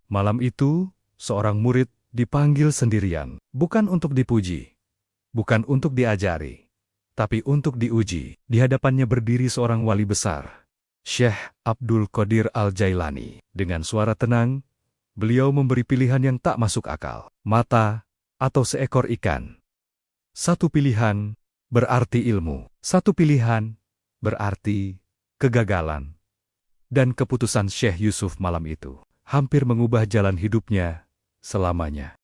Malam itu, seorang murid dipanggil sendirian, bukan untuk dipuji, bukan untuk diajari, tapi untuk diuji. Di hadapannya berdiri seorang wali besar, Syekh Abdul Qadir Al-Jailani. Dengan suara tenang, beliau memberi pilihan yang tak masuk akal. Mata atau seekor ikan. Satu pilihan berarti ilmu. Satu pilihan berarti kegagalan. Dan keputusan Syekh Yusuf malam itu hampir mengubah jalan hidupnya selamanya.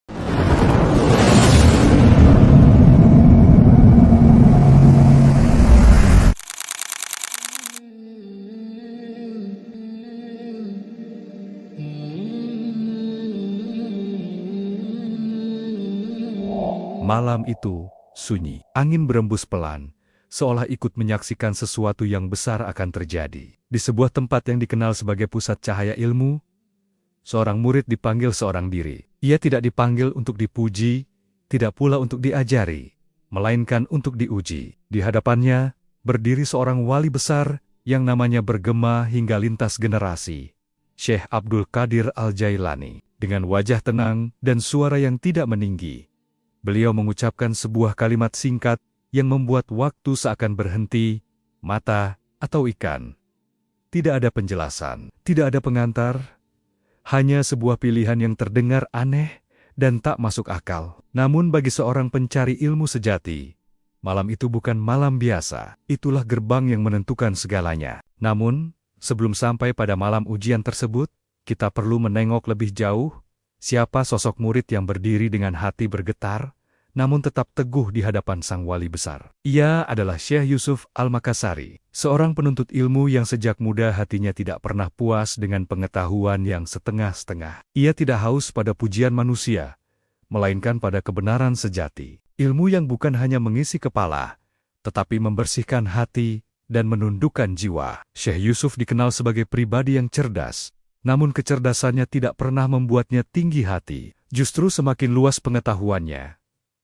Malam itu sunyi, angin berembus pelan, seolah ikut menyaksikan sesuatu yang besar akan terjadi. Di sebuah tempat yang dikenal sebagai pusat cahaya ilmu, seorang murid dipanggil seorang diri. Ia tidak dipanggil untuk dipuji, tidak pula untuk diajari, melainkan untuk diuji. Di hadapannya berdiri seorang wali besar yang namanya bergema hingga lintas generasi, Syekh Abdul Qadir Al-Jailani. Dengan wajah tenang dan suara yang tidak meninggi, beliau mengucapkan sebuah kalimat singkat yang membuat waktu seakan berhenti, mata atau ikan. Tidak ada penjelasan, tidak ada pengantar, hanya sebuah pilihan yang terdengar aneh dan tak masuk akal. Namun bagi seorang pencari ilmu sejati, malam itu bukan malam biasa, itulah gerbang yang menentukan segalanya. Namun, sebelum sampai pada malam ujian tersebut, kita perlu menengok lebih jauh, siapa sosok murid yang berdiri dengan hati bergetar, namun tetap teguh di hadapan sang wali besar. Ia adalah Syekh Yusuf Al-Makassari, seorang penuntut ilmu yang sejak muda hatinya tidak pernah puas dengan pengetahuan yang setengah-setengah. Ia tidak haus pada pujian manusia, melainkan pada kebenaran sejati. Ilmu yang bukan hanya mengisi kepala, tetapi membersihkan hati dan menundukkan jiwa. Syekh Yusuf dikenal sebagai pribadi yang cerdas, namun kecerdasannya tidak pernah membuatnya tinggi hati. Justru semakin luas pengetahuannya,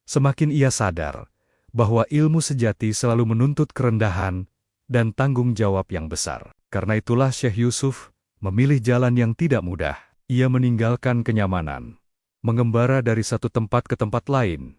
semakin ia sadar bahwa ilmu sejati selalu menuntut kerendahan dan tanggung jawab yang besar. Karena itulah Syekh Yusuf memilih jalan yang tidak mudah. Ia meninggalkan kenyamanan, mengembara dari satu tempat ke tempat lain,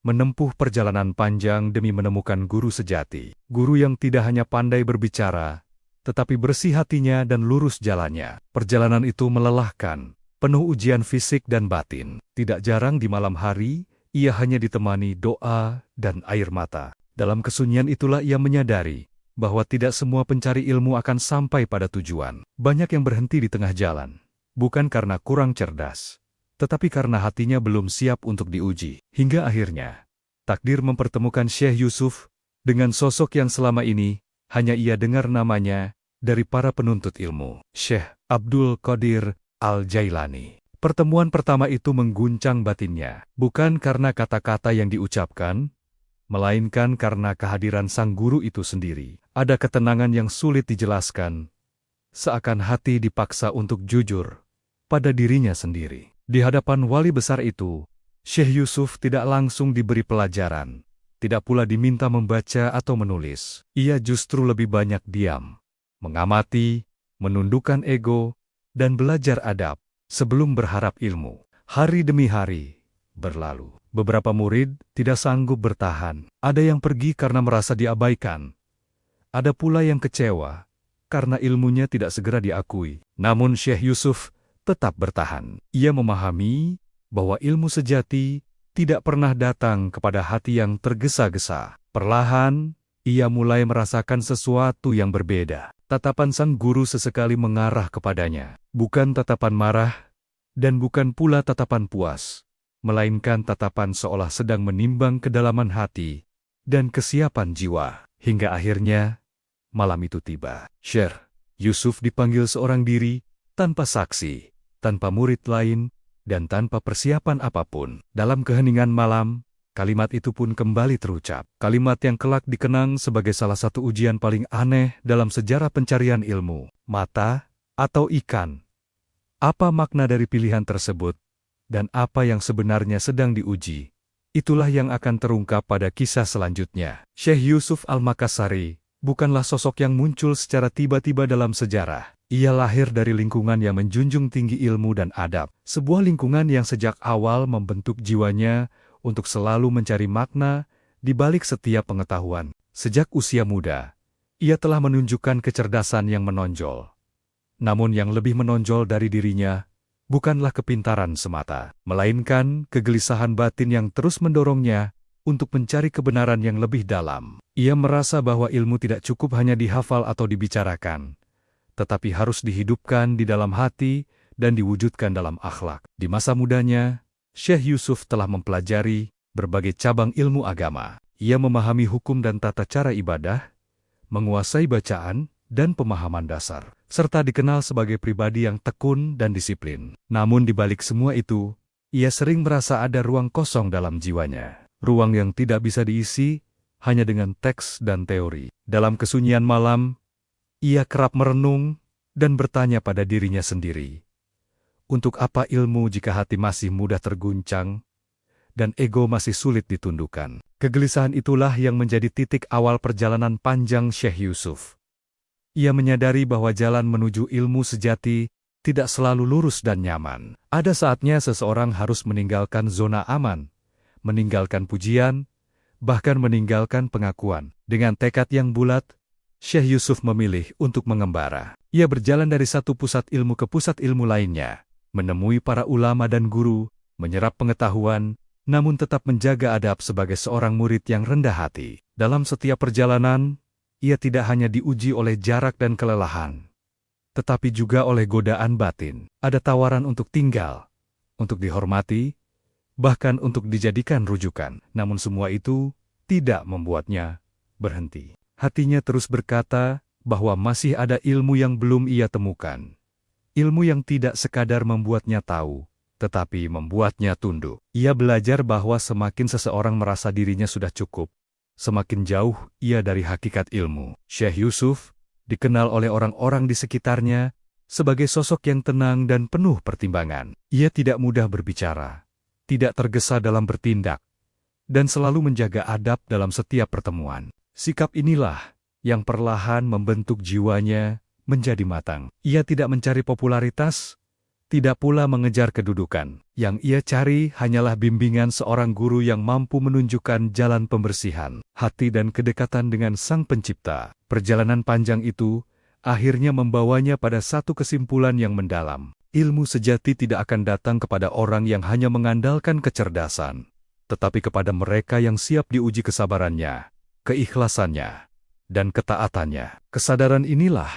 menempuh perjalanan panjang demi menemukan guru sejati. Guru yang tidak hanya pandai berbicara, tetapi bersih hatinya dan lurus jalannya. Perjalanan itu melelahkan, penuh ujian fisik dan batin. Tidak jarang di malam hari, ia hanya ditemani doa dan air mata. Dalam kesunyian itulah ia menyadari bahwa tidak semua pencari ilmu akan sampai pada tujuan. Banyak yang berhenti di tengah jalan, bukan karena kurang cerdas, tetapi karena hatinya belum siap untuk diuji. Hingga akhirnya, takdir mempertemukan Syekh Yusuf dengan sosok yang selama ini hanya ia dengar namanya dari para penuntut ilmu, Syekh Abdul Qadir Al-Jailani. Pertemuan pertama itu mengguncang batinnya, bukan karena kata-kata yang diucapkan, melainkan karena kehadiran sang guru itu sendiri. Ada ketenangan yang sulit dijelaskan, seakan hati dipaksa untuk jujur pada dirinya sendiri. Di hadapan wali besar itu, Syekh Yusuf tidak langsung diberi pelajaran, tidak pula diminta membaca atau menulis. Ia justru lebih banyak diam, mengamati, menundukkan ego, dan belajar adab sebelum berharap ilmu. Hari demi hari berlalu. Beberapa murid tidak sanggup bertahan. Ada yang pergi karena merasa diabaikan. Ada pula yang kecewa karena ilmunya tidak segera diakui. Namun Syekh Yusuf tetap bertahan. Ia memahami bahwa ilmu sejati tidak pernah datang kepada hati yang tergesa-gesa. Perlahan, ia mulai merasakan sesuatu yang berbeda. Tatapan sang guru sesekali mengarah kepadanya. Bukan tatapan marah, dan bukan pula tatapan puas, melainkan tatapan seolah sedang menimbang kedalaman hati dan kesiapan jiwa. Hingga akhirnya, malam itu tiba. Syekh Yusuf dipanggil seorang diri, tanpa saksi, tanpa murid lain, dan tanpa persiapan apapun. Dalam keheningan malam, kalimat itu pun kembali terucap. Kalimat yang kelak dikenang sebagai salah satu ujian paling aneh dalam sejarah pencarian ilmu. Mata atau ikan? Apa makna dari pilihan tersebut? Dan apa yang sebenarnya sedang diuji? Itulah yang akan terungkap pada kisah selanjutnya. Syekh Yusuf Al-Makassari bukanlah sosok yang muncul secara tiba-tiba dalam sejarah. Ia lahir dari lingkungan yang menjunjung tinggi ilmu dan adab. Sebuah lingkungan yang sejak awal membentuk jiwanya untuk selalu mencari makna di balik setiap pengetahuan. Sejak usia muda, ia telah menunjukkan kecerdasan yang menonjol. Namun yang lebih menonjol dari dirinya bukanlah kepintaran semata, melainkan kegelisahan batin yang terus mendorongnya untuk mencari kebenaran yang lebih dalam. Ia merasa bahwa ilmu tidak cukup hanya dihafal atau dibicarakan, tetapi harus dihidupkan di dalam hati dan diwujudkan dalam akhlak. Di masa mudanya, Syekh Yusuf telah mempelajari berbagai cabang ilmu agama. Ia memahami hukum dan tata cara ibadah, menguasai bacaan dan pemahaman dasar, serta dikenal sebagai pribadi yang tekun dan disiplin. Namun di balik semua itu, ia sering merasa ada ruang kosong dalam jiwanya. Ruang yang tidak bisa diisi hanya dengan teks dan teori. Dalam kesunyian malam, ia kerap merenung dan bertanya pada dirinya sendiri, untuk apa ilmu jika hati masih mudah terguncang dan ego masih sulit ditundukkan? Kegelisahan itulah yang menjadi titik awal perjalanan panjang Syekh Yusuf. Ia menyadari bahwa jalan menuju ilmu sejati tidak selalu lurus dan nyaman. Ada saatnya seseorang harus meninggalkan zona aman, meninggalkan pujian, bahkan meninggalkan pengakuan. Dengan tekad yang bulat, Syekh Yusuf memilih untuk mengembara. Ia berjalan dari satu pusat ilmu ke pusat ilmu lainnya, menemui para ulama dan guru, menyerap pengetahuan, namun tetap menjaga adab sebagai seorang murid yang rendah hati. Dalam setiap perjalanan, ia tidak hanya diuji oleh jarak dan kelelahan, tetapi juga oleh godaan batin. Ada tawaran untuk tinggal, untuk dihormati, bahkan untuk dijadikan rujukan. Namun semua itu tidak membuatnya berhenti. Hatinya terus berkata bahwa masih ada ilmu yang belum ia temukan. Ilmu yang tidak sekadar membuatnya tahu, tetapi membuatnya tunduk. Ia belajar bahwa semakin seseorang merasa dirinya sudah cukup, semakin jauh ia dari hakikat ilmu. Syekh Yusuf dikenal oleh orang-orang di sekitarnya sebagai sosok yang tenang dan penuh pertimbangan. Ia tidak mudah berbicara, tidak tergesa dalam bertindak, dan selalu menjaga adab dalam setiap pertemuan. Sikap inilah yang perlahan membentuk jiwanya menjadi matang. Ia tidak mencari popularitas, tidak pula mengejar kedudukan. Yang ia cari hanyalah bimbingan seorang guru yang mampu menunjukkan jalan pembersihan hati dan kedekatan dengan Sang Pencipta. Perjalanan panjang itu akhirnya membawanya pada satu kesimpulan yang mendalam. Ilmu sejati tidak akan datang kepada orang yang hanya mengandalkan kecerdasan, tetapi kepada mereka yang siap diuji kesabarannya, keikhlasannya, dan ketaatannya. Kesadaran inilah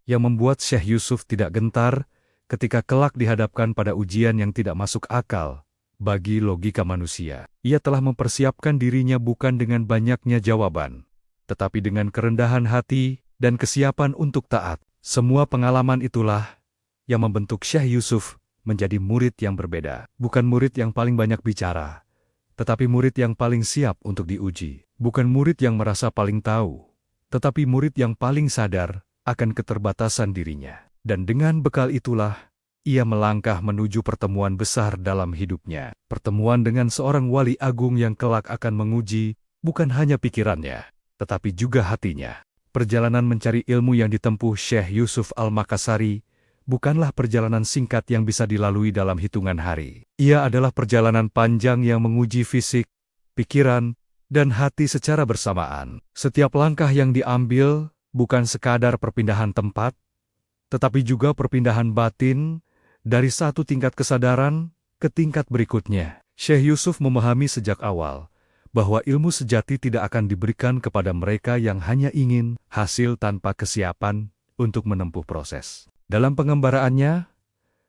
yang membuat Syekh Yusuf tidak gentar ketika kelak dihadapkan pada ujian yang tidak masuk akal bagi logika manusia. Ia telah mempersiapkan dirinya bukan dengan banyaknya jawaban, tetapi dengan kerendahan hati dan kesiapan untuk taat. Semua pengalaman itulah yang membentuk Syekh Yusuf menjadi murid yang berbeda. Bukan murid yang paling banyak bicara, tetapi murid yang paling siap untuk diuji. Bukan murid yang merasa paling tahu, tetapi murid yang paling sadar akan keterbatasan dirinya. Dan dengan bekal itulah, ia melangkah menuju pertemuan besar dalam hidupnya. Pertemuan dengan seorang wali agung yang kelak akan menguji bukan hanya pikirannya, tetapi juga hatinya. Perjalanan mencari ilmu yang ditempuh Syekh Yusuf Al-Makassari bukanlah perjalanan singkat yang bisa dilalui dalam hitungan hari. Ia adalah perjalanan panjang yang menguji fisik, pikiran, dan hati secara bersamaan. Setiap langkah yang diambil bukan sekadar perpindahan tempat, tetapi juga perpindahan batin dari satu tingkat kesadaran ke tingkat berikutnya. Syekh Yusuf memahami sejak awal bahwa ilmu sejati tidak akan diberikan kepada mereka yang hanya ingin hasil tanpa kesiapan untuk menempuh proses. Dalam pengembaraannya,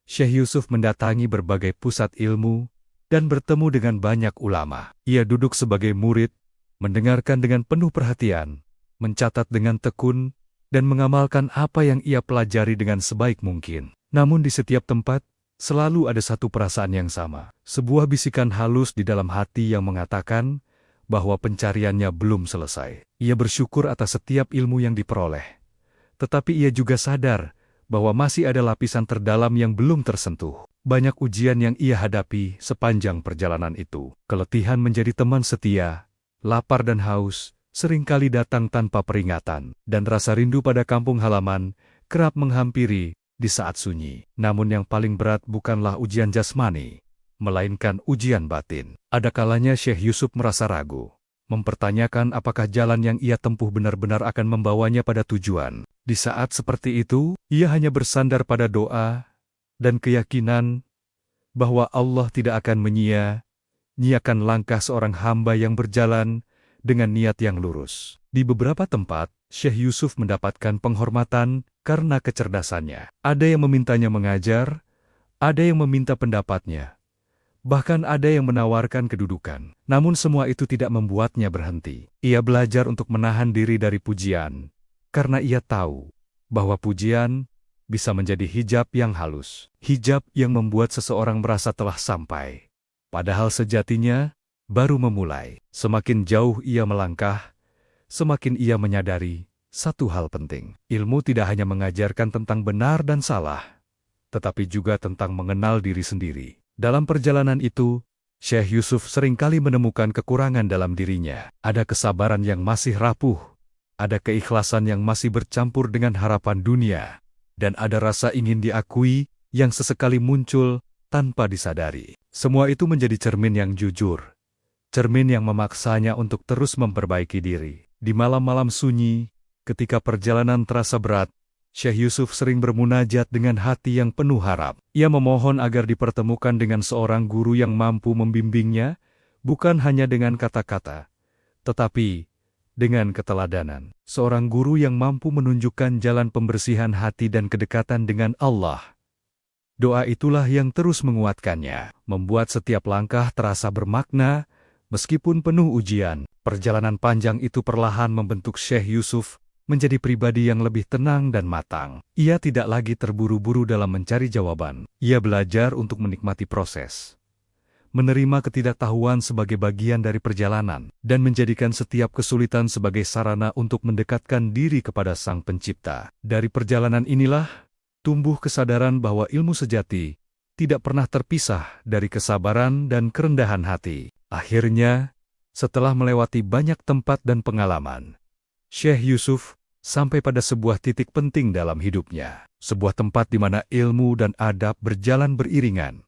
Syekh Yusuf mendatangi berbagai pusat ilmu dan bertemu dengan banyak ulama. Ia duduk sebagai murid, mendengarkan dengan penuh perhatian, mencatat dengan tekun, dan mengamalkan apa yang ia pelajari dengan sebaik mungkin. Namun di setiap tempat, selalu ada satu perasaan yang sama. Sebuah bisikan halus di dalam hati yang mengatakan bahwa pencariannya belum selesai. Ia bersyukur atas setiap ilmu yang diperoleh. Tetapi ia juga sadar bahwa masih ada lapisan terdalam yang belum tersentuh. Banyak ujian yang ia hadapi sepanjang perjalanan itu. Keletihan menjadi teman setia, lapar dan haus seringkali datang tanpa peringatan, dan rasa rindu pada kampung halaman kerap menghampiri di saat sunyi. Namun yang paling berat bukanlah ujian jasmani, melainkan ujian batin. Ada kalanya Syekh Yusuf merasa ragu, mempertanyakan apakah jalan yang ia tempuh benar-benar akan membawanya pada tujuan. Di saat seperti itu, ia hanya bersandar pada doa dan keyakinan bahwa Allah tidak akan menyia-nyiakan langkah seorang hamba yang berjalan dengan niat yang lurus. Di beberapa tempat, Syekh Yusuf mendapatkan penghormatan karena kecerdasannya. Ada yang memintanya mengajar, ada yang meminta pendapatnya, bahkan ada yang menawarkan kedudukan. Namun semua itu tidak membuatnya berhenti. Ia belajar untuk menahan diri dari pujian, karena ia tahu bahwa pujian bisa menjadi hijab yang halus. Hijab yang membuat seseorang merasa telah sampai, padahal sejatinya baru memulai. Semakin jauh ia melangkah, semakin ia menyadari satu hal penting. Ilmu tidak hanya mengajarkan tentang benar dan salah, tetapi juga tentang mengenal diri sendiri. Dalam perjalanan itu, Syekh Yusuf seringkali menemukan kekurangan dalam dirinya. Ada kesabaran yang masih rapuh, ada keikhlasan yang masih bercampur dengan harapan dunia, dan ada rasa ingin diakui yang sesekali muncul tanpa disadari. Semua itu menjadi cermin yang jujur, cermin yang memaksanya untuk terus memperbaiki diri. Di malam-malam sunyi, ketika perjalanan terasa berat, Syekh Yusuf sering bermunajat dengan hati yang penuh harap. Ia memohon agar dipertemukan dengan seorang guru yang mampu membimbingnya, bukan hanya dengan kata-kata, tetapi dengan keteladanan. Seorang guru yang mampu menunjukkan jalan pembersihan hati dan kedekatan dengan Allah. Doa itulah yang terus menguatkannya, membuat setiap langkah terasa bermakna, meskipun penuh ujian. Perjalanan panjang itu perlahan membentuk Syekh Yusuf menjadi pribadi yang lebih tenang dan matang. Ia tidak lagi terburu-buru dalam mencari jawaban. Ia belajar untuk menikmati proses, menerima ketidaktahuan sebagai bagian dari perjalanan, dan menjadikan setiap kesulitan sebagai sarana untuk mendekatkan diri kepada Sang Pencipta. Dari perjalanan inilah tumbuh kesadaran bahwa ilmu sejati tidak pernah terpisah dari kesabaran dan kerendahan hati. Akhirnya, setelah melewati banyak tempat dan pengalaman, Syekh Yusuf sampai pada sebuah titik penting dalam hidupnya. Sebuah tempat di mana ilmu dan adab berjalan beriringan,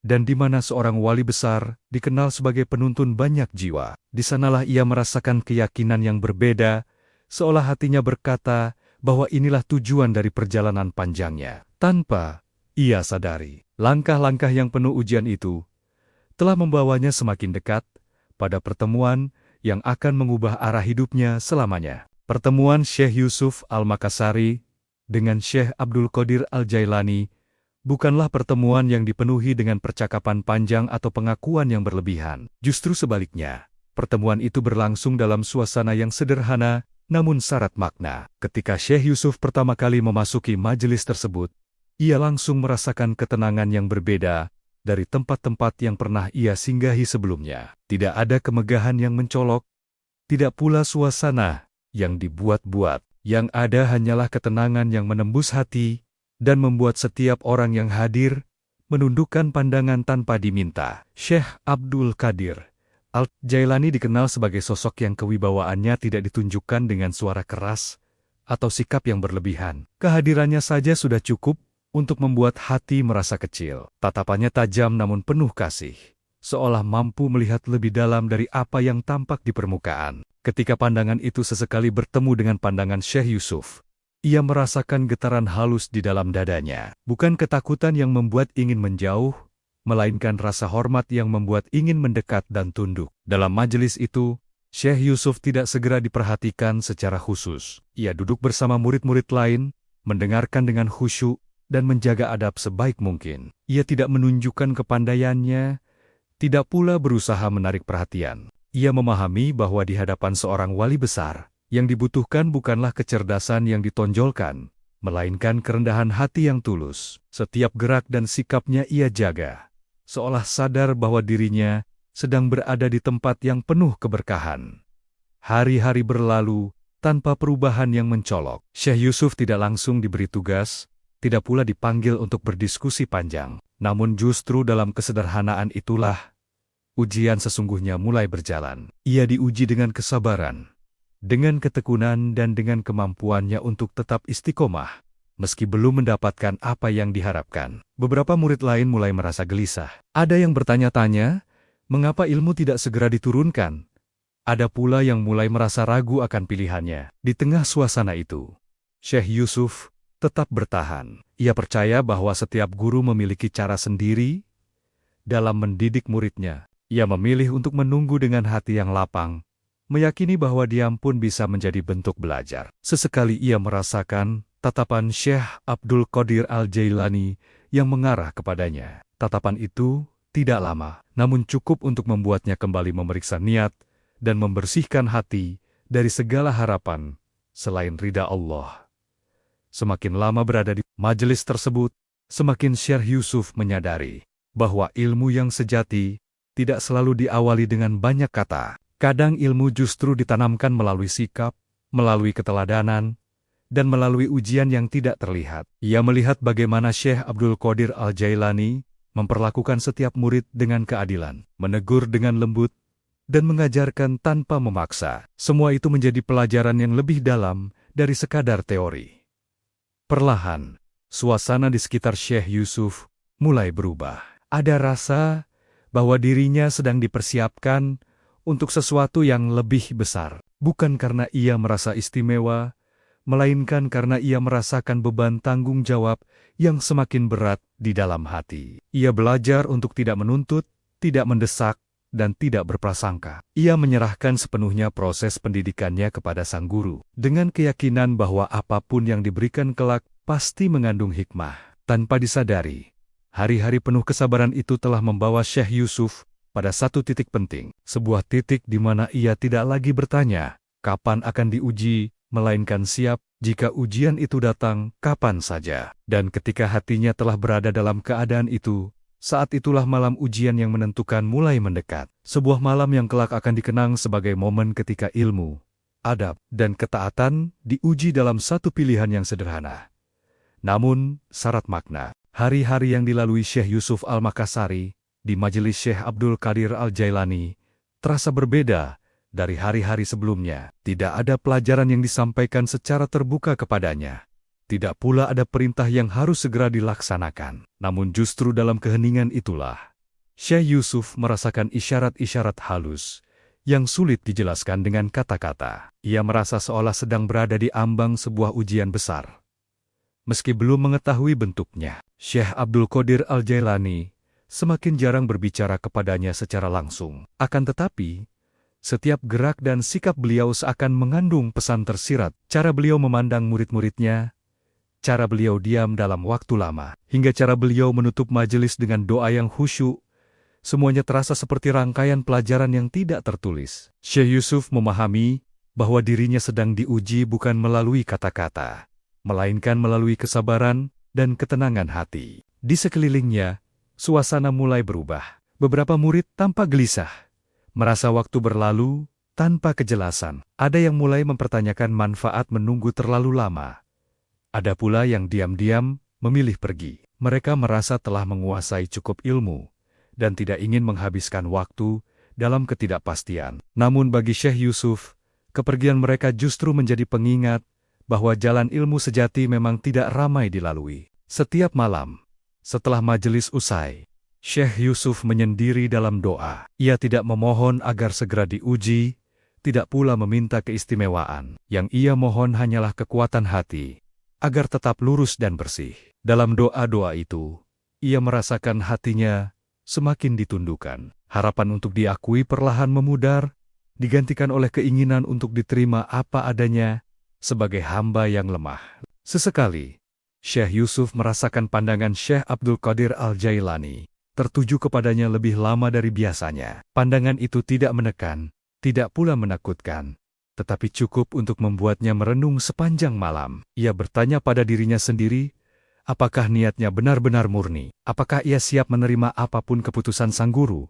dan di mana seorang wali besar dikenal sebagai penuntun banyak jiwa. Di sanalah ia merasakan keyakinan yang berbeda, seolah hatinya berkata bahwa inilah tujuan dari perjalanan panjangnya. Tanpa ia sadari, langkah-langkah yang penuh ujian itu telah membawanya semakin dekat pada pertemuan yang akan mengubah arah hidupnya selamanya. Pertemuan Syekh Yusuf Al-Makassari dengan Syekh Abdul Qadir Al-Jailani bukanlah pertemuan yang dipenuhi dengan percakapan panjang atau pengakuan yang berlebihan. Justru sebaliknya, pertemuan itu berlangsung dalam suasana yang sederhana namun syarat makna. Ketika Syekh Yusuf pertama kali memasuki majelis tersebut, ia langsung merasakan ketenangan yang berbeda dari tempat-tempat yang pernah ia singgahi sebelumnya. Tidak ada kemegahan yang mencolok, tidak pula suasana yang dibuat-buat. Yang ada hanyalah ketenangan yang menembus hati dan membuat setiap orang yang hadir menundukkan pandangan tanpa diminta. Syekh Abdul Qadir Al-Jailani dikenal sebagai sosok yang kewibawaannya tidak ditunjukkan dengan suara keras atau sikap yang berlebihan. Kehadirannya saja sudah cukup untuk membuat hati merasa kecil. Tatapannya tajam namun penuh kasih, seolah mampu melihat lebih dalam dari apa yang tampak di permukaan. Ketika pandangan itu sesekali bertemu dengan pandangan Syekh Yusuf, ia merasakan getaran halus di dalam dadanya. Bukan ketakutan yang membuat ingin menjauh, melainkan rasa hormat yang membuat ingin mendekat dan tunduk. Dalam majelis itu, Syekh Yusuf tidak segera diperhatikan secara khusus. Ia duduk bersama murid-murid lain, mendengarkan dengan khusyuk, dan menjaga adab sebaik mungkin. Ia tidak menunjukkan kepandaiannya, tidak pula berusaha menarik perhatian. Ia memahami bahwa di hadapan seorang wali besar, yang dibutuhkan bukanlah kecerdasan yang ditonjolkan, melainkan kerendahan hati yang tulus. Setiap gerak dan sikapnya ia jaga, seolah sadar bahwa dirinya sedang berada di tempat yang penuh keberkahan. Hari-hari berlalu tanpa perubahan yang mencolok. Syekh Yusuf tidak langsung diberi tugas, tidak pula dipanggil untuk berdiskusi panjang. Namun justru dalam kesederhanaan itulah ujian sesungguhnya mulai berjalan. Ia diuji dengan kesabaran, dengan ketekunan dan dengan kemampuannya untuk tetap istiqomah, meski belum mendapatkan apa yang diharapkan. Beberapa murid lain mulai merasa gelisah. Ada yang bertanya-tanya, mengapa ilmu tidak segera diturunkan? Ada pula yang mulai merasa ragu akan pilihannya. Di tengah suasana itu, Syekh Yusuf tetap bertahan. Ia percaya bahwa setiap guru memiliki cara sendiri dalam mendidik muridnya. Ia memilih untuk menunggu dengan hati yang lapang, meyakini bahwa diam pun bisa menjadi bentuk belajar. Sesekali ia merasakan tatapan Syekh Abdul Qadir Al-Jailani yang mengarah kepadanya. Tatapan itu tidak lama, namun cukup untuk membuatnya kembali memeriksa niat dan membersihkan hati dari segala harapan selain ridha Allah. Semakin lama berada di majelis tersebut, semakin Syekh Yusuf menyadari bahwa ilmu yang sejati tidak selalu diawali dengan banyak kata. Kadang ilmu justru ditanamkan melalui sikap, melalui keteladanan, dan melalui ujian yang tidak terlihat. Ia melihat bagaimana Syekh Abdul Qadir Al-Jailani memperlakukan setiap murid dengan keadilan, menegur dengan lembut, dan mengajarkan tanpa memaksa. Semua itu menjadi pelajaran yang lebih dalam dari sekadar teori. Perlahan, suasana di sekitar Syekh Yusuf mulai berubah. Ada rasa bahwa dirinya sedang dipersiapkan untuk sesuatu yang lebih besar. Bukan karena ia merasa istimewa, melainkan karena ia merasakan beban tanggung jawab yang semakin berat di dalam hati. Ia belajar untuk tidak menuntut, tidak mendesak, dan tidak berprasangka. Ia menyerahkan sepenuhnya proses pendidikannya kepada sang guru, dengan keyakinan bahwa apapun yang diberikan kelak pasti mengandung hikmah. Tanpa disadari, hari-hari penuh kesabaran itu telah membawa Syekh Yusuf pada satu titik penting. Sebuah titik di mana ia tidak lagi bertanya, kapan akan diuji, melainkan siap jika ujian itu datang kapan saja. Dan ketika hatinya telah berada dalam keadaan itu, saat itulah malam ujian yang menentukan mulai mendekat. Sebuah malam yang kelak akan dikenang sebagai momen ketika ilmu, adab, dan ketaatan diuji dalam satu pilihan yang sederhana, namun syarat makna. Hari-hari yang dilalui Syekh Yusuf Al-Makassari di majelis Syekh Abdul Qadir Al-Jailani terasa berbeda dari hari-hari sebelumnya. Tidak ada pelajaran yang disampaikan secara terbuka kepadanya. Tidak pula ada perintah yang harus segera dilaksanakan. Namun justru dalam keheningan itulah, Syekh Yusuf merasakan isyarat-isyarat halus yang sulit dijelaskan dengan kata-kata. Ia merasa seolah sedang berada di ambang sebuah ujian besar. Meski belum mengetahui bentuknya, Syekh Abdul Qadir Al-Jailani semakin jarang berbicara kepadanya secara langsung. Akan tetapi, setiap gerak dan sikap beliau seakan mengandung pesan tersirat. Cara beliau memandang murid-muridnya, cara beliau diam dalam waktu lama, hingga cara beliau menutup majelis dengan doa yang khusyuk, semuanya terasa seperti rangkaian pelajaran yang tidak tertulis. Syekh Yusuf memahami bahwa dirinya sedang diuji bukan melalui kata-kata, melainkan melalui kesabaran dan ketenangan hati. Di sekelilingnya, suasana mulai berubah. Beberapa murid tampak gelisah, merasa waktu berlalu tanpa kejelasan. Ada yang mulai mempertanyakan manfaat menunggu terlalu lama. Ada pula yang diam-diam memilih pergi. Mereka merasa telah menguasai cukup ilmu dan tidak ingin menghabiskan waktu dalam ketidakpastian. Namun bagi Syekh Yusuf, kepergian mereka justru menjadi pengingat bahwa jalan ilmu sejati memang tidak ramai dilalui. Setiap malam, setelah majelis usai, Syekh Yusuf menyendiri dalam doa. Ia tidak memohon agar segera diuji, tidak pula meminta keistimewaan. Yang ia mohon hanyalah kekuatan hati, agar tetap lurus dan bersih. Dalam doa-doa itu, ia merasakan hatinya semakin ditundukkan. Harapan untuk diakui perlahan memudar, digantikan oleh keinginan untuk diterima apa adanya, sebagai hamba yang lemah. Sesekali, Syekh Yusuf merasakan pandangan Syekh Abdul Qadir Al-Jailani tertuju kepadanya lebih lama dari biasanya. Pandangan itu tidak menekan, tidak pula menakutkan, tetapi cukup untuk membuatnya merenung sepanjang malam. Ia bertanya pada dirinya sendiri, apakah niatnya benar-benar murni? Apakah ia siap menerima apapun keputusan sang guru,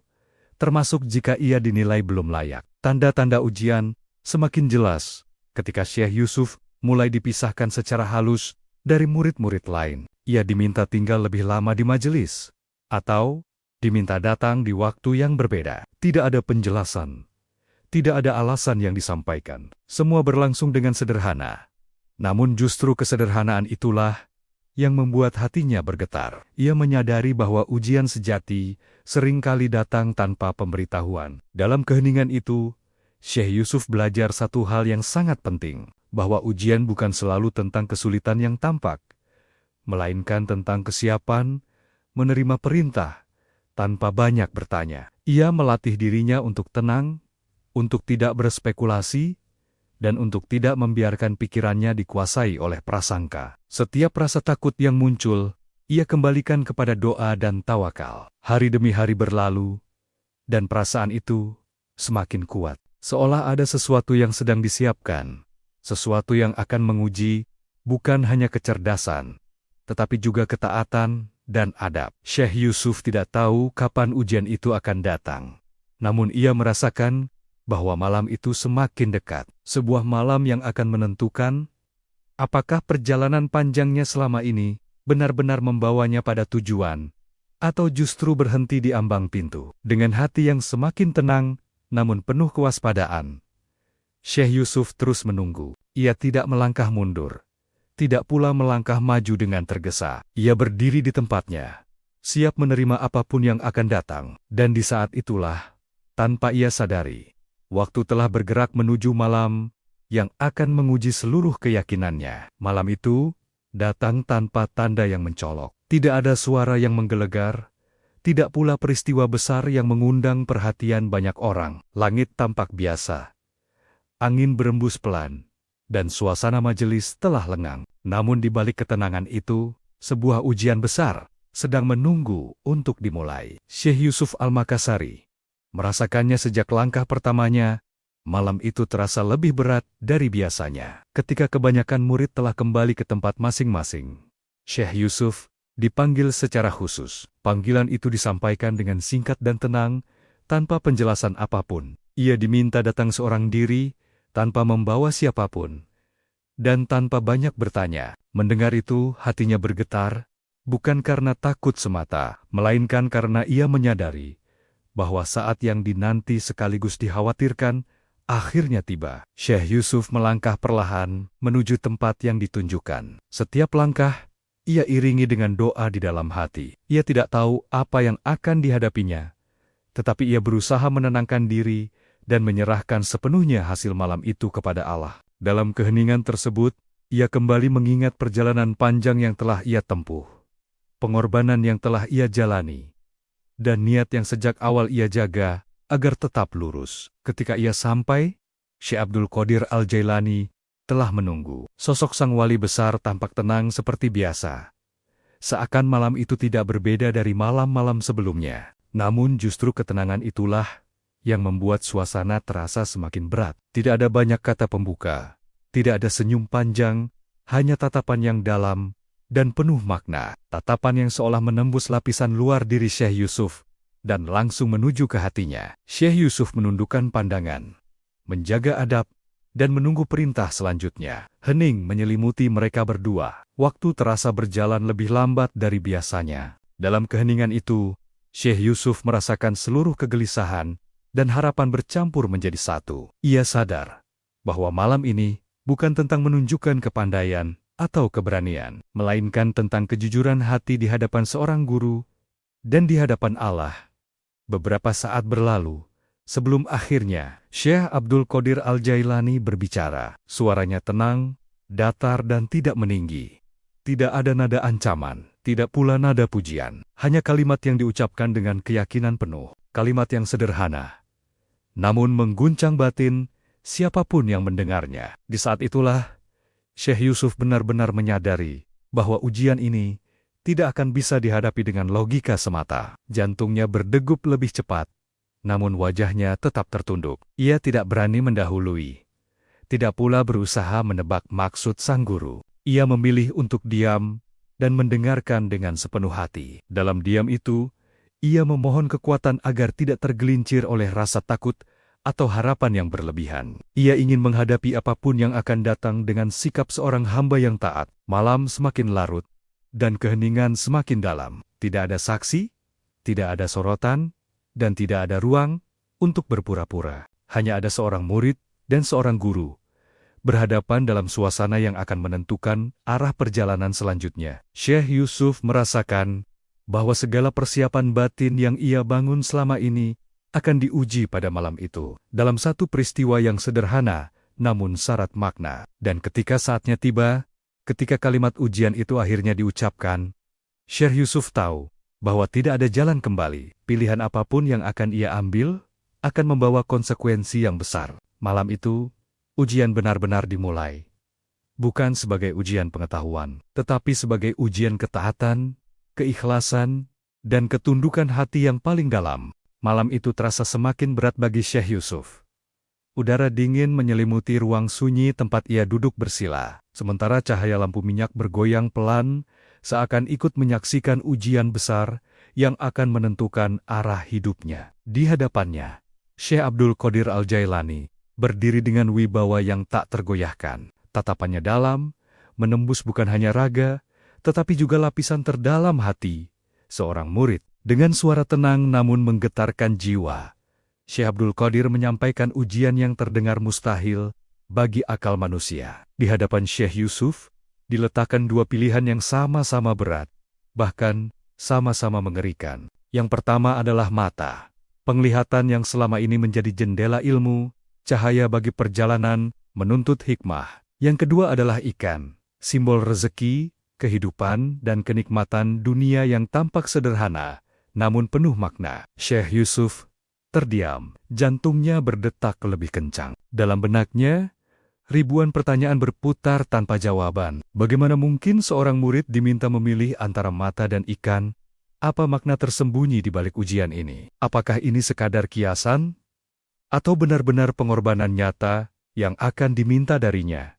termasuk jika ia dinilai belum layak? Tanda-tanda ujian semakin jelas ketika Syekh Yusuf mulai dipisahkan secara halus dari murid-murid lain. Ia diminta tinggal lebih lama di majelis, atau diminta datang di waktu yang berbeda. Tidak ada penjelasan, Tidak ada alasan yang disampaikan. Semua berlangsung dengan sederhana. Namun justru kesederhanaan itulah yang membuat hatinya bergetar. Ia menyadari bahwa ujian sejati seringkali datang tanpa pemberitahuan. Dalam keheningan itu, Syekh Yusuf belajar satu hal yang sangat penting, bahwa ujian bukan selalu tentang kesulitan yang tampak, melainkan tentang kesiapan menerima perintah tanpa banyak bertanya. Ia melatih dirinya untuk tenang, untuk tidak berspekulasi, dan untuk tidak membiarkan pikirannya dikuasai oleh prasangka. Setiap rasa takut yang muncul, ia kembalikan kepada doa dan tawakal. Hari demi hari berlalu, dan perasaan itu semakin kuat. Seolah ada sesuatu yang sedang disiapkan, sesuatu yang akan menguji bukan hanya kecerdasan, tetapi juga ketaatan dan adab. Syekh Yusuf tidak tahu kapan ujian itu akan datang. Namun ia merasakan bahwa malam itu semakin dekat. Sebuah malam yang akan menentukan apakah perjalanan panjangnya selama ini benar-benar membawanya pada tujuan, atau justru berhenti di ambang pintu. Dengan hati yang semakin tenang, namun penuh kewaspadaan, Syekh Yusuf terus menunggu. Ia tidak melangkah mundur, tidak pula melangkah maju dengan tergesa. Ia berdiri di tempatnya, siap menerima apapun yang akan datang. Dan di saat itulah, tanpa ia sadari, waktu telah bergerak menuju malam yang akan menguji seluruh keyakinannya. Malam itu datang tanpa tanda yang mencolok. Tidak ada suara yang menggelegar, tidak pula peristiwa besar yang mengundang perhatian banyak orang. Langit tampak biasa, angin berembus pelan, dan suasana majelis telah lengang. Namun di balik ketenangan itu, sebuah ujian besar sedang menunggu untuk dimulai. Syekh Yusuf Al-Makassari merasakannya sejak langkah pertamanya. Malam itu terasa lebih berat dari biasanya. Ketika kebanyakan murid telah kembali ke tempat masing-masing, Syekh Yusuf dipanggil secara khusus. Panggilan itu disampaikan dengan singkat dan tenang, tanpa penjelasan apapun. Ia diminta datang seorang diri, tanpa membawa siapapun, dan tanpa banyak bertanya. Mendengar itu, hatinya bergetar, bukan karena takut semata, melainkan karena ia menyadari bahwa saat yang dinanti sekaligus dikhawatirkan akhirnya tiba. Syekh Yusuf melangkah perlahan menuju tempat yang ditunjukkan. Setiap langkah ia iringi dengan doa di dalam hati. Ia tidak tahu apa yang akan dihadapinya, tetapi ia berusaha menenangkan diri dan menyerahkan sepenuhnya hasil malam itu kepada Allah. Dalam keheningan tersebut, ia kembali mengingat perjalanan panjang yang telah ia tempuh, pengorbanan yang telah ia jalani, dan niat yang sejak awal ia jaga agar tetap lurus. Ketika ia sampai, Syekh Abdul Qadir Al-Jailani telah menunggu. Sosok sang wali besar tampak tenang seperti biasa, seakan malam itu tidak berbeda dari malam-malam sebelumnya. Namun justru ketenangan itulah yang membuat suasana terasa semakin berat. Tidak ada banyak kata pembuka, tidak ada senyum panjang, hanya tatapan yang dalam dan penuh makna. Tatapan yang seolah menembus lapisan luar diri Syekh Yusuf dan langsung menuju ke hatinya. Syekh Yusuf menundukkan pandangan, menjaga adab, dan menunggu perintah selanjutnya. Hening menyelimuti mereka berdua. Waktu terasa berjalan lebih lambat dari biasanya. Dalam keheningan itu, Syekh Yusuf merasakan seluruh kegelisahan dan harapan bercampur menjadi satu. Ia sadar bahwa malam ini bukan tentang menunjukkan kepandaian atau keberanian, melainkan tentang kejujuran hati di hadapan seorang guru dan di hadapan Allah. Beberapa saat berlalu sebelum akhirnya Syekh Abdul Qadir Al-Jailani berbicara. Suaranya tenang, datar dan tidak meninggi. Tidak ada nada ancaman, tidak pula nada pujian. Hanya kalimat yang diucapkan dengan keyakinan penuh. Kalimat yang sederhana, namun mengguncang batin siapapun yang mendengarnya. Di saat itulah, Syekh Yusuf benar-benar menyadari bahwa ujian ini tidak akan bisa dihadapi dengan logika semata. Jantungnya berdegup lebih cepat, namun wajahnya tetap tertunduk. Ia tidak berani mendahului, tidak pula berusaha menebak maksud sang guru. Ia memilih untuk diam dan mendengarkan dengan sepenuh hati. Dalam diam itu, ia memohon kekuatan agar tidak tergelincir oleh rasa takut atau harapan yang berlebihan. Ia ingin menghadapi apapun yang akan datang dengan sikap seorang hamba yang taat. Malam semakin larut, dan keheningan semakin dalam. Tidak ada saksi, tidak ada sorotan, dan tidak ada ruang untuk berpura-pura. hanya ada seorang murid dan seorang guru, berhadapan dalam suasana yang akan menentukan arah perjalanan selanjutnya. Syekh Yusuf merasakan bahwa segala persiapan batin yang ia bangun selama ini akan diuji pada malam itu. Dalam satu peristiwa yang sederhana, namun syarat makna. Dan ketika saatnya tiba, ketika kalimat ujian itu akhirnya diucapkan, Syekh Yusuf tahu bahwa tidak ada jalan kembali. Pilihan apapun yang akan ia ambil akan membawa konsekuensi yang besar. Malam itu, ujian benar-benar dimulai. Bukan sebagai ujian pengetahuan, tetapi sebagai ujian ketaatan, keikhlasan, dan ketundukan hati yang paling dalam. Malam itu terasa semakin berat bagi Syekh Yusuf. Udara dingin menyelimuti ruang sunyi tempat ia duduk bersila, sementara cahaya lampu minyak bergoyang pelan, seakan ikut menyaksikan ujian besar yang akan menentukan arah hidupnya. Di hadapannya, Syekh Abdul Qadir Al-Jailani berdiri dengan wibawa yang tak tergoyahkan. Tatapannya dalam, menembus bukan hanya raga, tetapi juga lapisan terdalam hati seorang murid. Dengan suara tenang namun menggetarkan jiwa, Syekh Abdul Qadir menyampaikan ujian yang terdengar mustahil bagi akal manusia. Di hadapan Syekh Yusuf, diletakkan dua pilihan yang sama-sama berat, bahkan sama-sama mengerikan. Yang pertama adalah mata, penglihatan yang selama ini menjadi jendela ilmu, cahaya bagi perjalanan, menuntut hikmah. Yang kedua adalah ikan, simbol rezeki, kehidupan, dan kenikmatan dunia yang tampak sederhana, namun penuh makna. Syekh Yusuf terdiam, jantungnya berdetak lebih kencang. Dalam benaknya, ribuan pertanyaan berputar tanpa jawaban. Bagaimana mungkin seorang murid diminta memilih antara mata dan ikan? Apa makna tersembunyi di balik ujian ini? Apakah ini sekadar kiasan? Atau benar-benar pengorbanan nyata yang akan diminta darinya?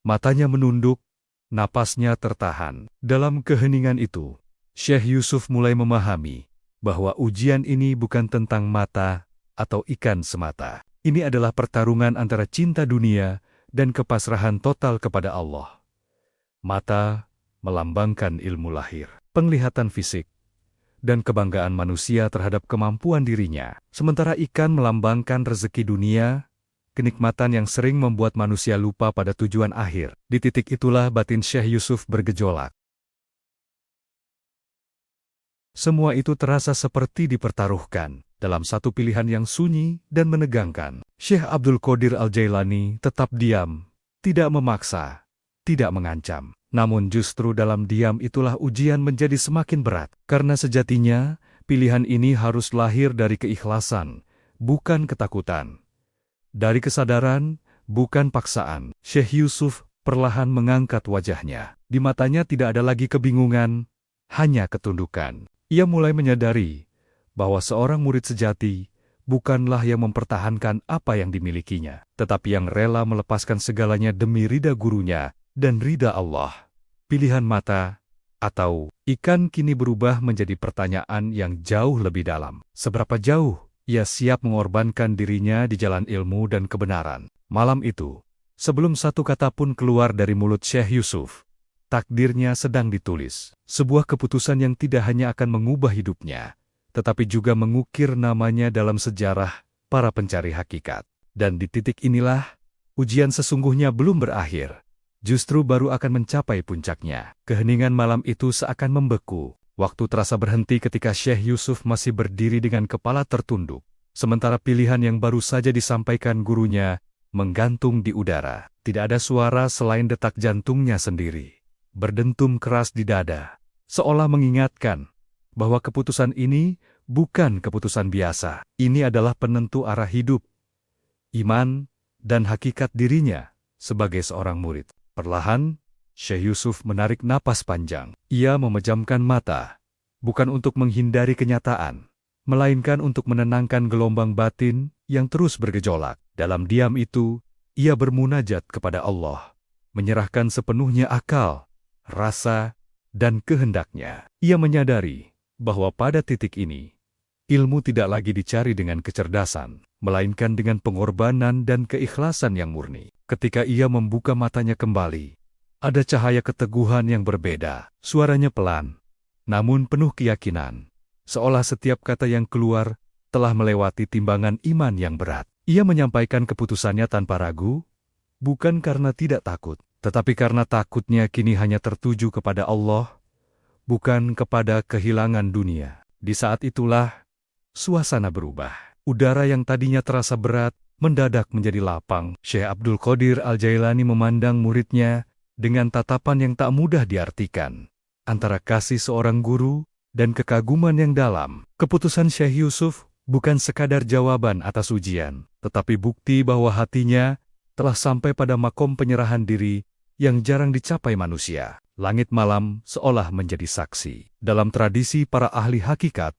Matanya menunduk, napasnya tertahan. Dalam keheningan itu, Syekh Yusuf mulai memahami bahwa ujian ini bukan tentang mata atau ikan semata. Ini adalah pertarungan antara cinta dunia dan kepasrahan total kepada Allah. Mata melambangkan ilmu lahir, penglihatan fisik, dan kebanggaan manusia terhadap kemampuan dirinya. Sementara ikan melambangkan rezeki dunia, kenikmatan yang sering membuat manusia lupa pada tujuan akhir. Di titik itulah batin Syekh Yusuf bergejolak. Semua itu terasa seperti dipertaruhkan dalam satu pilihan yang sunyi dan menegangkan. Syekh Abdul Qadir Al-Jailani tetap diam, tidak memaksa, tidak mengancam. Namun justru dalam diam itulah ujian menjadi semakin berat. Karena sejatinya, pilihan ini harus lahir dari keikhlasan, bukan ketakutan. Dari kesadaran, bukan paksaan. Syekh Yusuf perlahan mengangkat wajahnya. Di matanya tidak ada lagi kebingungan, hanya ketundukan. Ia mulai menyadari bahwa seorang murid sejati bukanlah yang mempertahankan apa yang dimilikinya, tetapi yang rela melepaskan segalanya demi ridha gurunya dan ridha Allah. Pilihan mata atau ikan kini berubah menjadi pertanyaan yang jauh lebih dalam. Seberapa jauh ia siap mengorbankan dirinya di jalan ilmu dan kebenaran? Malam itu, sebelum satu kata pun keluar dari mulut Syekh Yusuf, takdirnya sedang ditulis. Sebuah keputusan yang tidak hanya akan mengubah hidupnya, tetapi juga mengukir namanya dalam sejarah para pencari hakikat. Dan di titik inilah, ujian sesungguhnya belum berakhir. Justru baru akan mencapai puncaknya. Keheningan malam itu seakan membeku. Waktu terasa berhenti ketika Syekh Yusuf masih berdiri dengan kepala tertunduk. Sementara pilihan yang baru saja disampaikan gurunya menggantung di udara. Tidak ada suara selain detak jantungnya sendiri, berdentum keras di dada, seolah mengingatkan bahwa keputusan ini bukan keputusan biasa. Ini adalah penentu arah hidup, iman, dan hakikat dirinya sebagai seorang murid. Perlahan, Syekh Yusuf menarik napas panjang. Ia memejamkan mata, bukan untuk menghindari kenyataan, melainkan untuk menenangkan gelombang batin yang terus bergejolak. Dalam diam itu, ia bermunajat kepada Allah, menyerahkan sepenuhnya akal, rasa, dan kehendaknya. Ia menyadari bahwa pada titik ini, ilmu tidak lagi dicari dengan kecerdasan, melainkan dengan pengorbanan dan keikhlasan yang murni. Ketika ia membuka matanya kembali, ada cahaya keteguhan yang berbeda. Suaranya pelan, namun penuh keyakinan, seolah setiap kata yang keluar telah melewati timbangan iman yang berat. Ia menyampaikan keputusannya tanpa ragu, bukan karena tidak takut, tetapi karena takutnya kini hanya tertuju kepada Allah, bukan kepada kehilangan dunia. Di saat itulah, suasana berubah. Udara yang tadinya terasa berat, mendadak menjadi lapang. Syekh Abdul Qadir Al-Jailani memandang muridnya dengan tatapan yang tak mudah diartikan. Antara kasih seorang guru dan kekaguman yang dalam, keputusan Syekh Yusuf bukan sekadar jawaban atas ujian, tetapi bukti bahwa hatinya telah sampai pada makom penyerahan diri yang jarang dicapai manusia. Langit malam seolah menjadi saksi. Dalam tradisi para ahli hakikat,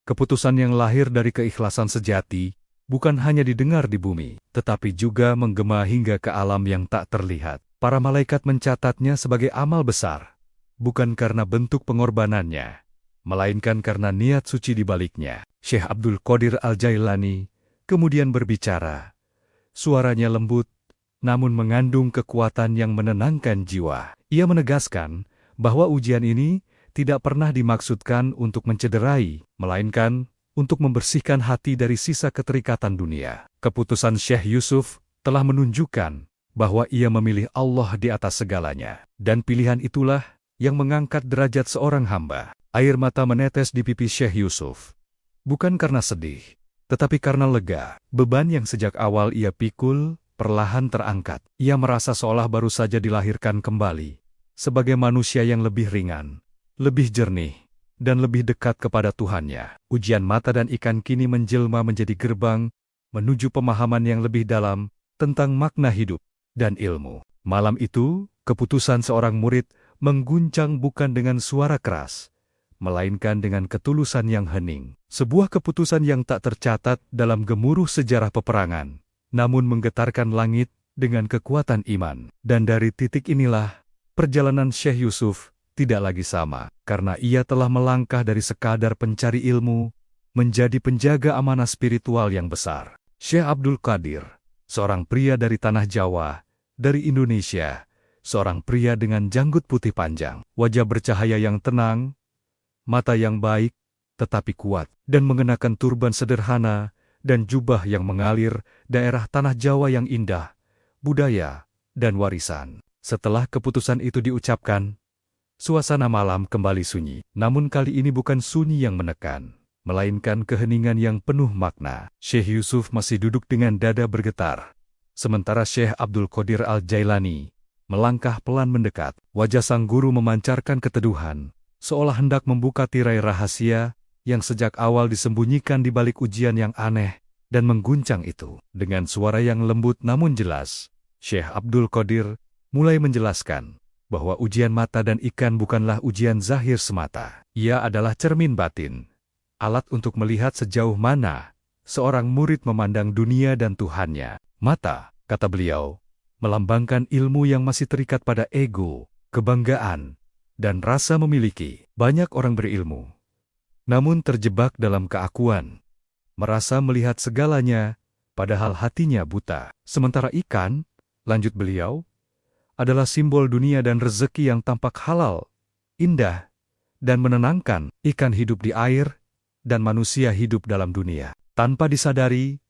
keputusan yang lahir dari keikhlasan sejati bukan hanya didengar di bumi, tetapi juga menggema hingga ke alam yang tak terlihat. Para malaikat mencatatnya sebagai amal besar, bukan karena bentuk pengorbanannya, melainkan karena niat suci di baliknya. Syekh Abdul Qadir Al-Jailani kemudian berbicara. Suaranya lembut, namun mengandung kekuatan yang menenangkan jiwa. Ia menegaskan bahwa ujian ini tidak pernah dimaksudkan untuk mencederai, melainkan untuk membersihkan hati dari sisa keterikatan dunia. Keputusan Syekh Yusuf telah menunjukkan bahwa ia memilih Allah di atas segalanya. Dan pilihan itulah yang mengangkat derajat seorang hamba. Air mata menetes di pipi Syekh Yusuf. Bukan karena sedih, tetapi karena lega. Beban yang sejak awal ia pikul perlahan terangkat. Ia merasa seolah baru saja dilahirkan kembali, sebagai manusia yang lebih ringan, lebih jernih, dan lebih dekat kepada Tuhannya. Ujian mata dan ikan kini menjelma menjadi gerbang menuju pemahaman yang lebih dalam tentang makna hidup dan ilmu. Malam itu, keputusan seorang murid mengguncang bukan dengan suara keras, melainkan dengan ketulusan yang hening. Sebuah keputusan yang tak tercatat dalam gemuruh sejarah peperangan, namun menggetarkan langit dengan kekuatan iman. Dan dari titik inilah, perjalanan Syekh Yusuf tidak lagi sama, karena ia telah melangkah dari sekadar pencari ilmu, menjadi penjaga amanah spiritual yang besar. Syekh Abdul Qadir, seorang pria dari tanah Jawa, dari Indonesia, seorang pria dengan janggut putih panjang, wajah bercahaya yang tenang, mata yang baik, tetapi kuat, dan mengenakan turban sederhana dan jubah yang mengalir daerah tanah Jawa yang indah, budaya, dan warisan. Setelah keputusan itu diucapkan, suasana malam kembali sunyi. Namun kali ini bukan sunyi yang menekan, melainkan keheningan yang penuh makna. Syekh Yusuf masih duduk dengan dada bergetar, sementara Syekh Abdul Qadir Al-Jailani melangkah pelan mendekat. Wajah sang guru memancarkan keteduhan, seolah hendak membuka tirai rahasia yang sejak awal disembunyikan di balik ujian yang aneh dan mengguncang itu. Dengan suara yang lembut namun jelas, Syekh Abdul Qadir mulai menjelaskan bahwa ujian mata dan ikan bukanlah ujian zahir semata. Ia adalah cermin batin, alat untuk melihat sejauh mana seorang murid memandang dunia dan Tuhannya. Mata, kata beliau, melambangkan ilmu yang masih terikat pada ego, kebanggaan, dan rasa memiliki. Banyak orang berilmu, namun terjebak dalam keakuan, merasa melihat segalanya, padahal hatinya buta. Sementara ikan, lanjut beliau, adalah simbol dunia dan rezeki yang tampak halal, indah, dan menenangkan. Ikan hidup di air, dan manusia hidup dalam dunia. Tanpa disadari,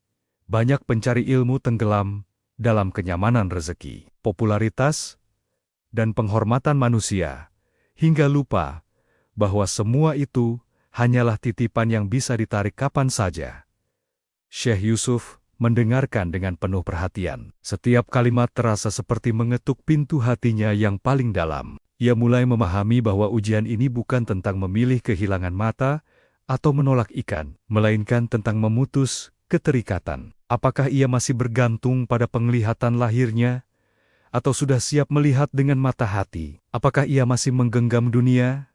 banyak pencari ilmu tenggelam dalam kenyamanan rezeki, popularitas, dan penghormatan manusia, hingga lupa bahwa semua itu hanyalah titipan yang bisa ditarik kapan saja. Syekh Yusuf mendengarkan dengan penuh perhatian. Setiap kalimat terasa seperti mengetuk pintu hatinya yang paling dalam. Ia mulai memahami bahwa ujian ini bukan tentang memilih kehilangan mata atau menolak ikan, melainkan tentang memutus keterikatan. Apakah ia masih bergantung pada penglihatan lahirnya, atau sudah siap melihat dengan mata hati? Apakah ia masih menggenggam dunia,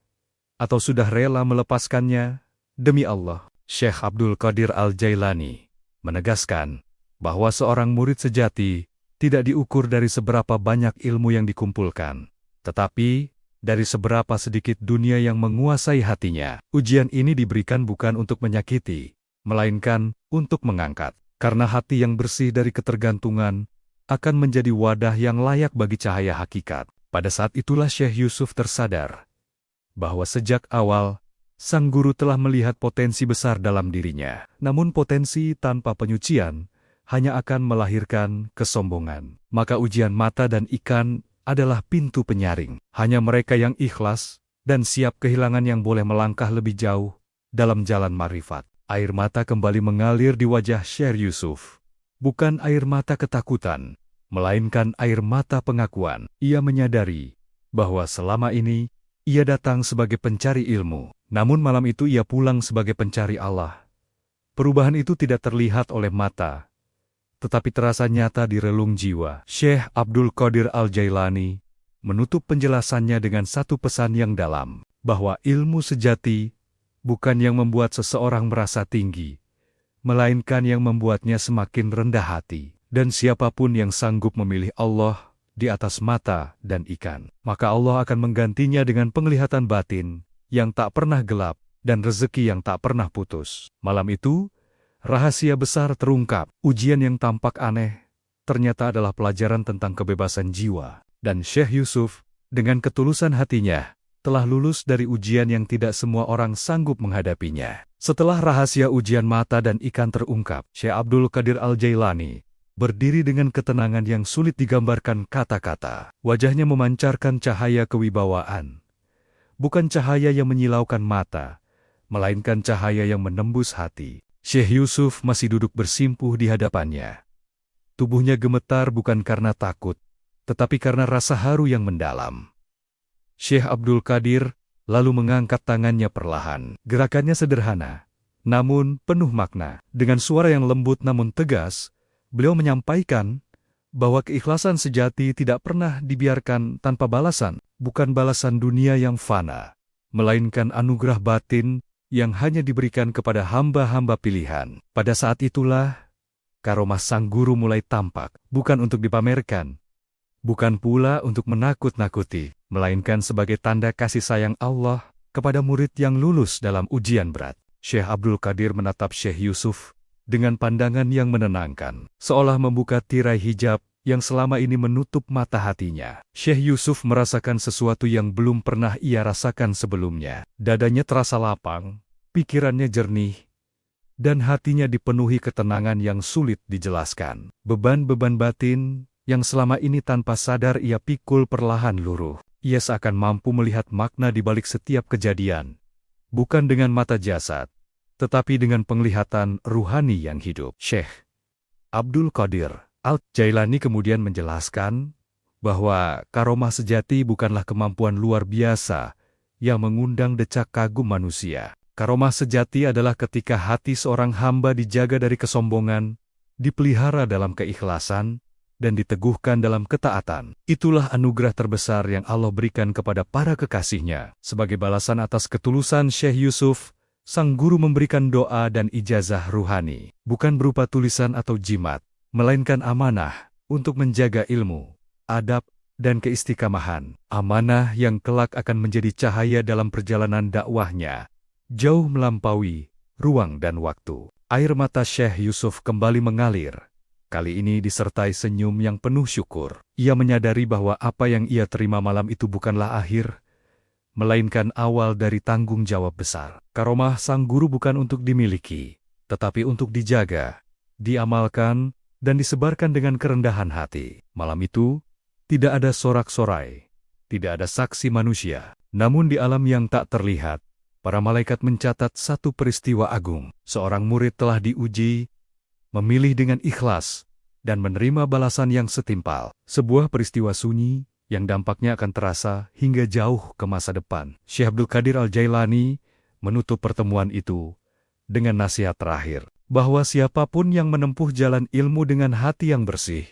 atau sudah rela melepaskannya? Demi Allah, Syekh Abdul Qadir Al-Jailani menegaskan bahwa seorang murid sejati tidak diukur dari seberapa banyak ilmu yang dikumpulkan, tetapi dari seberapa sedikit dunia yang menguasai hatinya. Ujian ini diberikan bukan untuk menyakiti, melainkan untuk mengangkat. Karena hati yang bersih dari ketergantungan akan menjadi wadah yang layak bagi cahaya hakikat. Pada saat itulah Syekh Yusuf tersadar bahwa sejak awal, sang guru telah melihat potensi besar dalam dirinya. Namun potensi tanpa penyucian hanya akan melahirkan kesombongan. Maka ujian mata dan ikan adalah pintu penyaring. Hanya mereka yang ikhlas dan siap kehilangan yang boleh melangkah lebih jauh dalam jalan ma'rifat. Air mata kembali mengalir di wajah Syekh Yusuf. Bukan air mata ketakutan, melainkan air mata pengakuan. Ia menyadari bahwa selama ini ia datang sebagai pencari ilmu, namun malam itu ia pulang sebagai pencari Allah. Perubahan itu tidak terlihat oleh mata, tetapi terasa nyata di relung jiwa. Syekh Abdul Qadir Al-Jailani menutup penjelasannya dengan satu pesan yang dalam, bahwa ilmu sejati bukan yang membuat seseorang merasa tinggi, melainkan yang membuatnya semakin rendah hati. Dan siapapun yang sanggup memilih Allah di atas mata dan ikan, maka Allah akan menggantinya dengan penglihatan batin yang tak pernah gelap dan rezeki yang tak pernah putus. Malam itu, rahasia besar terungkap. Ujian yang tampak aneh ternyata adalah pelajaran tentang kebebasan jiwa. Dan Syekh Yusuf, dengan ketulusan hatinya, telah lulus dari ujian yang tidak semua orang sanggup menghadapinya. Setelah rahasia ujian mata dan ikan terungkap, Syekh Abdul Qadir Al-Jailani berdiri dengan ketenangan yang sulit digambarkan kata-kata. Wajahnya memancarkan cahaya kewibawaan. Bukan cahaya yang menyilaukan mata, melainkan cahaya yang menembus hati. Syekh Yusuf masih duduk bersimpuh di hadapannya. Tubuhnya gemetar bukan karena takut, tetapi karena rasa haru yang mendalam. Syekh Abdul Qadir lalu mengangkat tangannya perlahan. Gerakannya sederhana, namun penuh makna. Dengan suara yang lembut namun tegas, beliau menyampaikan bahwa keikhlasan sejati tidak pernah dibiarkan tanpa balasan, bukan balasan dunia yang fana, melainkan anugerah batin yang hanya diberikan kepada hamba-hamba pilihan. Pada saat itulah, karomah sang guru mulai tampak, bukan untuk dipamerkan, bukan pula untuk menakut-nakuti, melainkan sebagai tanda kasih sayang Allah kepada murid yang lulus dalam ujian berat. Syekh Abdul Qadir menatap Syekh Yusuf dengan pandangan yang menenangkan, seolah membuka tirai hijab yang selama ini menutup mata hatinya. Syekh Yusuf merasakan sesuatu yang belum pernah ia rasakan sebelumnya. Dadanya terasa lapang, pikirannya jernih, dan hatinya dipenuhi ketenangan yang sulit dijelaskan. Beban-beban batin yang selama ini tanpa sadar ia pikul perlahan luruh. Ia seakan mampu melihat makna di balik setiap kejadian, bukan dengan mata jasad, tetapi dengan penglihatan ruhani yang hidup. Syekh Abdul Qadir Al-Jailani kemudian menjelaskan bahwa karomah sejati bukanlah kemampuan luar biasa yang mengundang decak kagum manusia. Karomah sejati adalah ketika hati seorang hamba dijaga dari kesombongan, dipelihara dalam keikhlasan, dan diteguhkan dalam ketaatan. Itulah anugerah terbesar yang Allah berikan kepada para kekasihnya. Sebagai balasan atas ketulusan Syekh Yusuf, sang guru memberikan doa dan ijazah ruhani, bukan berupa tulisan atau jimat, melainkan amanah untuk menjaga ilmu, adab, dan keistiqamahan. Amanah yang kelak akan menjadi cahaya dalam perjalanan dakwahnya, jauh melampaui ruang dan waktu. Air mata Syekh Yusuf kembali mengalir, kali ini disertai senyum yang penuh syukur. Ia menyadari bahwa apa yang ia terima malam itu bukanlah akhir, melainkan awal dari tanggung jawab besar. Karomah sang guru bukan untuk dimiliki, tetapi untuk dijaga, diamalkan, dan disebarkan dengan kerendahan hati. Malam itu, tidak ada sorak-sorai, tidak ada saksi manusia. Namun di alam yang tak terlihat, para malaikat mencatat satu peristiwa agung. Seorang murid telah diuji, memilih dengan ikhlas, dan menerima balasan yang setimpal. Sebuah peristiwa sunyi, yang dampaknya akan terasa hingga jauh ke masa depan. Syekh Abdul Qadir Al-Jailani menutup pertemuan itu dengan nasihat terakhir, bahwa siapapun yang menempuh jalan ilmu dengan hati yang bersih,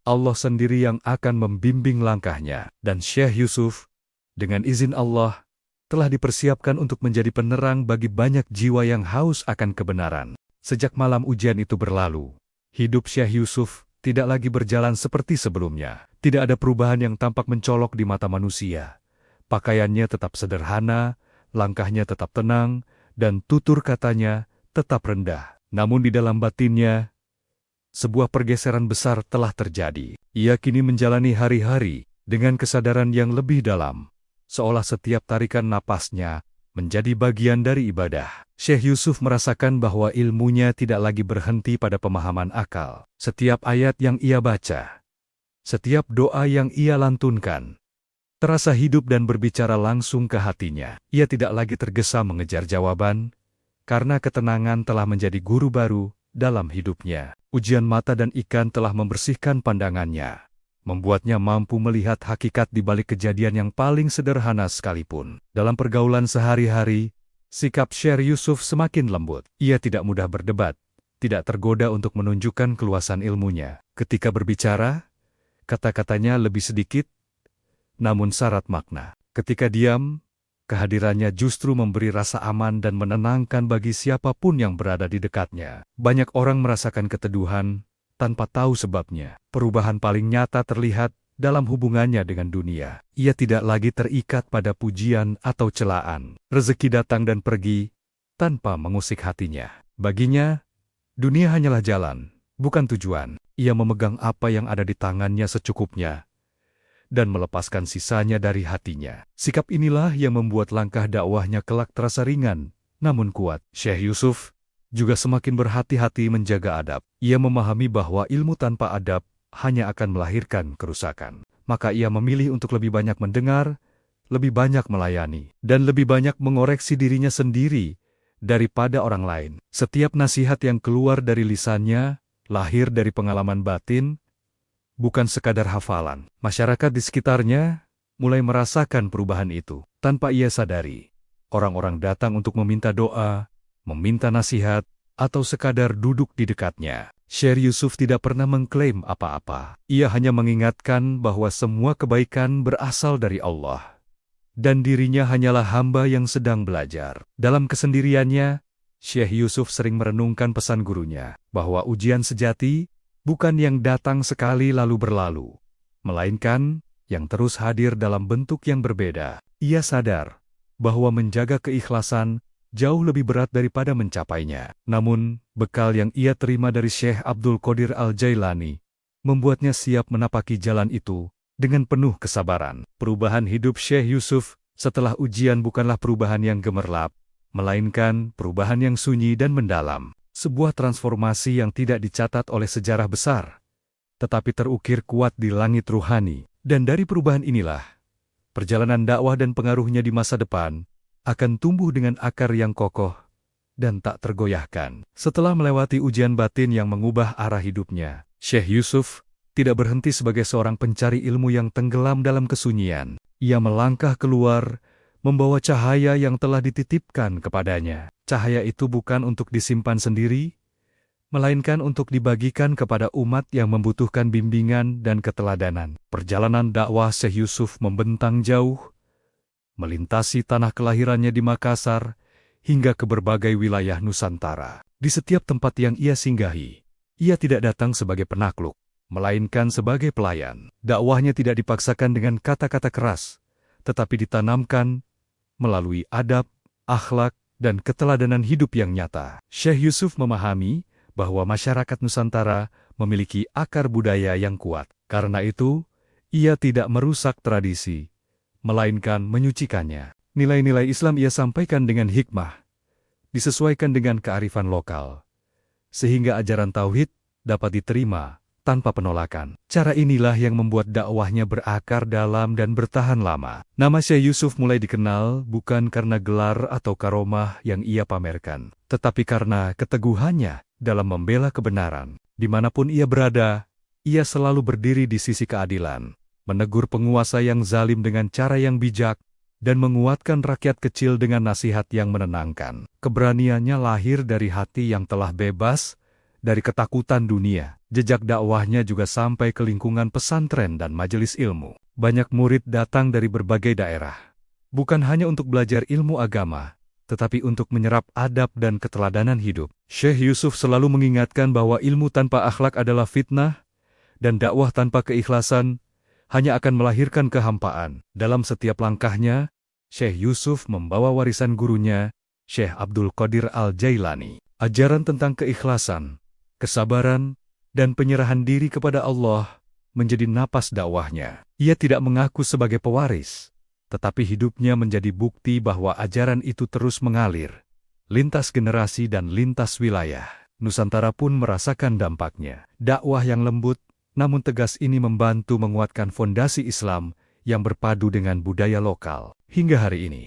Allah sendiri yang akan membimbing langkahnya. Dan Syekh Yusuf, dengan izin Allah, telah dipersiapkan untuk menjadi penerang bagi banyak jiwa yang haus akan kebenaran. Sejak malam ujian itu berlalu, hidup Syekh Yusuf tidak lagi berjalan seperti sebelumnya. Tidak ada perubahan yang tampak mencolok di mata manusia. Pakaiannya tetap sederhana, langkahnya tetap tenang, dan tutur katanya tetap rendah. Namun di dalam batinnya, sebuah pergeseran besar telah terjadi. Ia kini menjalani hari-hari dengan kesadaran yang lebih dalam, seolah setiap tarikan napasnya menjadi bagian dari ibadah. Syekh Yusuf merasakan bahwa ilmunya tidak lagi berhenti pada pemahaman akal. Setiap ayat yang ia baca, setiap doa yang ia lantunkan, terasa hidup dan berbicara langsung ke hatinya. Ia tidak lagi tergesa mengejar jawaban, karena ketenangan telah menjadi guru baru dalam hidupnya. Ujian mata dan ikan telah membersihkan pandangannya, membuatnya mampu melihat hakikat di balik kejadian yang paling sederhana sekalipun. Dalam pergaulan sehari-hari, sikap Syekh Yusuf semakin lembut. Ia tidak mudah berdebat, tidak tergoda untuk menunjukkan keluasan ilmunya. Ketika berbicara, kata-katanya lebih sedikit, namun syarat makna. Ketika diam, kehadirannya justru memberi rasa aman dan menenangkan bagi siapapun yang berada di dekatnya. Banyak orang merasakan keteduhan tanpa tahu sebabnya. Perubahan paling nyata terlihat dalam hubungannya dengan dunia. Ia tidak lagi terikat pada pujian atau celaan. Rezeki datang dan pergi tanpa mengusik hatinya. Baginya, dunia hanyalah jalan, bukan tujuan. Ia memegang apa yang ada di tangannya secukupnya dan melepaskan sisanya dari hatinya. Sikap inilah yang membuat langkah dakwahnya kelak terasa ringan, namun kuat. Syekh Yusuf juga semakin berhati-hati menjaga adab. Ia memahami bahwa ilmu tanpa adab hanya akan melahirkan kerusakan. Maka ia memilih untuk lebih banyak mendengar, lebih banyak melayani, dan lebih banyak mengoreksi dirinya sendiri daripada orang lain. Setiap nasihat yang keluar dari lisannya lahir dari pengalaman batin, bukan sekadar hafalan. Masyarakat di sekitarnya mulai merasakan perubahan itu. Tanpa ia sadari, orang-orang datang untuk meminta doa, meminta nasihat, atau sekadar duduk di dekatnya. Syekh Yusuf tidak pernah mengklaim apa-apa. Ia hanya mengingatkan bahwa semua kebaikan berasal dari Allah, dan dirinya hanyalah hamba yang sedang belajar. Dalam kesendiriannya, Syekh Yusuf sering merenungkan pesan gurunya, bahwa ujian sejati bukan yang datang sekali lalu berlalu, melainkan yang terus hadir dalam bentuk yang berbeda. Ia sadar bahwa menjaga keikhlasan jauh lebih berat daripada mencapainya. Namun, bekal yang ia terima dari Syekh Abdul Qadir Al-Jailani membuatnya siap menapaki jalan itu dengan penuh kesabaran. Perubahan hidup Syekh Yusuf setelah ujian bukanlah perubahan yang gemerlap, melainkan perubahan yang sunyi dan mendalam. Sebuah transformasi yang tidak dicatat oleh sejarah besar, tetapi terukir kuat di langit ruhani. Dan dari perubahan inilah, perjalanan dakwah dan pengaruhnya di masa depan akan tumbuh dengan akar yang kokoh dan tak tergoyahkan. Setelah melewati ujian batin yang mengubah arah hidupnya, Syekh Yusuf tidak berhenti sebagai seorang pencari ilmu yang tenggelam dalam kesunyian. Ia melangkah keluar, membawa cahaya yang telah dititipkan kepadanya. Cahaya itu bukan untuk disimpan sendiri, melainkan untuk dibagikan kepada umat yang membutuhkan bimbingan dan keteladanan. Perjalanan dakwah Syekh Yusuf membentang jauh, melintasi tanah kelahirannya di Makassar, hingga ke berbagai wilayah Nusantara. Di setiap tempat yang ia singgahi, ia tidak datang sebagai penakluk, melainkan sebagai pelayan. Dakwahnya tidak dipaksakan dengan kata-kata keras, tetapi ditanamkan melalui adab, akhlak, dan keteladanan hidup yang nyata. Syekh Yusuf memahami bahwa masyarakat Nusantara memiliki akar budaya yang kuat. Karena itu, ia tidak merusak tradisi, melainkan menyucikannya. Nilai-nilai Islam ia sampaikan dengan hikmah, disesuaikan dengan kearifan lokal, sehingga ajaran tauhid dapat diterima tanpa penolakan. Cara inilah yang membuat dakwahnya berakar dalam dan bertahan lama. Nama Syekh Yusuf mulai dikenal bukan karena gelar atau karomah yang ia pamerkan, tetapi karena keteguhannya dalam membela kebenaran. Dimanapun ia berada, ia selalu berdiri di sisi keadilan, menegur penguasa yang zalim dengan cara yang bijak, dan menguatkan rakyat kecil dengan nasihat yang menenangkan. Keberaniannya lahir dari hati yang telah bebas dari ketakutan dunia. Jejak dakwahnya juga sampai ke lingkungan pesantren dan majelis ilmu. Banyak murid datang dari berbagai daerah, bukan hanya untuk belajar ilmu agama, tetapi untuk menyerap adab dan keteladanan hidup. Syekh Yusuf selalu mengingatkan bahwa ilmu tanpa akhlak adalah fitnah, dan dakwah tanpa keikhlasan hanya akan melahirkan kehampaan. Dalam setiap langkahnya, Syekh Yusuf membawa warisan gurunya, Syekh Abdul Qadir Al-Jailani. Ajaran tentang keikhlasan, kesabaran, dan penyerahan diri kepada Allah menjadi napas dakwahnya. Ia tidak mengaku sebagai pewaris, tetapi hidupnya menjadi bukti bahwa ajaran itu terus mengalir, lintas generasi dan lintas wilayah. Nusantara pun merasakan dampaknya. Dakwah yang lembut, namun tegas ini membantu menguatkan fondasi Islam yang berpadu dengan budaya lokal. Hingga hari ini,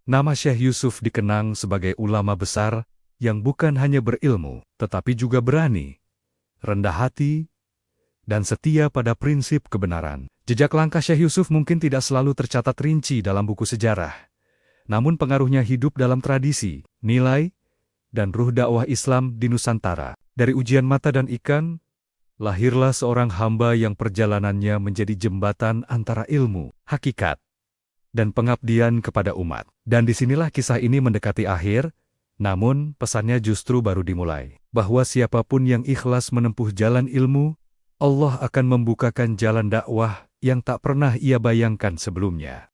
nama Syekh Yusuf dikenang sebagai ulama besar yang bukan hanya berilmu, tetapi juga berani, rendah hati, dan setia pada prinsip kebenaran. Jejak langkah Syekh Yusuf mungkin tidak selalu tercatat rinci dalam buku sejarah, namun pengaruhnya hidup dalam tradisi, nilai, dan ruh dakwah Islam di Nusantara. Dari ujian mata dan ikan, lahirlah seorang hamba yang perjalanannya menjadi jembatan antara ilmu, hakikat, dan pengabdian kepada umat. Dan disinilah kisah ini mendekati akhir, namun pesannya justru baru dimulai. Bahwa siapapun yang ikhlas menempuh jalan ilmu, Allah akan membukakan jalan dakwah yang tak pernah ia bayangkan sebelumnya.